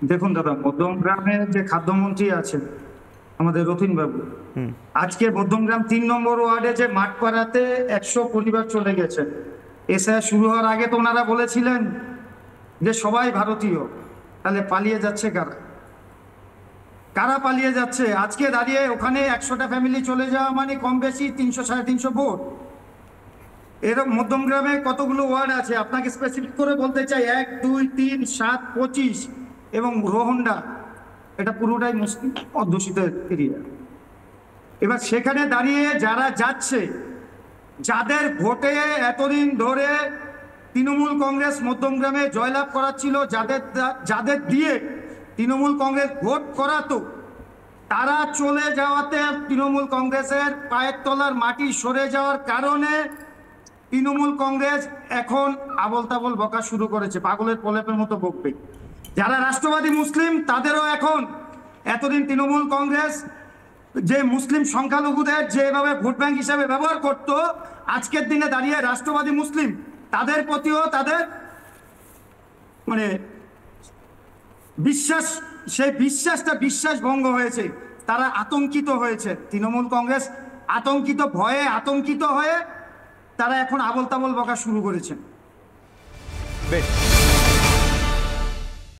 দেখুন দাদা, মধ্যমগ্রামের যে খাদ্যমন্ত্রী আছেন আমাদের রথীন বাবু, আজকে মধ্যমগ্রাম 3 নম্বর ওয়ার্ডে যে মাঠপাড়াতে 100 পরিবার চলে গেছে, এসআইআর শুরু হওয়ার আগে তো ওনারা বলেছিলেন যে সবাই ভারতীয়। তাহলে পালিয়ে যাচ্ছে কারা? কারা পালিয়ে যাচ্ছে? আজকে দাঁড়িয়ে ওখানে 100টা ফ্যামিলি চলে যাওয়া মানে কম বেশি 300 সাড়ে 300 ভোট। এরকম মধ্যমগ্রামে কতগুলো ওয়ার্ড আছে আপনাকে স্পেসিফিক করে বলতে চাই: 1, 2, 3, 7, 25 এবং রোহন্ডা, এটা পুরোটাই মুসলিম অধ্যুষিত এরিয়া। এবার সেখানে দাঁড়িয়ে যারা যাচ্ছে, যাদের ভোটে এতদিন ধরে তৃণমূল কংগ্রেস মধ্যমগ্রামে জয়লাভ করাচ্ছিল, যাদের দিয়ে তৃণমূল কংগ্রেস ভোট করাতো, তারা চলে যাওয়াতে তৃণমূল কংগ্রেসের পায়ের তলার মাটি সরে যাওয়ার কারণে তৃণমূল কংগ্রেস এখন আবল তাবল বকা শুরু করেছে, পাগলের প্রলেপের মতো বকবে। যারা রাষ্ট্রবাদী মুসলিম তাদেরও এখন, এতদিন তৃণমূল কংগ্রেস যে মুসলিম সংখ্যালঘুদের যেভাবে ভোট ব্যাংক হিসাবে ব্যবহার করত, আজকের দিনে দাঁড়িয়ে রাষ্ট্রবাদী মুসলিম তাদের প্রতিও তাদের মানে বিশ্বাস, সেই বিশ্বাস ভঙ্গ হয়েছে। তারা আতঙ্কিত হয়েছে, তৃণমূল কংগ্রেস আতঙ্কিত, ভয়ে আতঙ্কিত হয়ে তারা এখন আবল তাবল বকা শুরু করেছে। বেশ।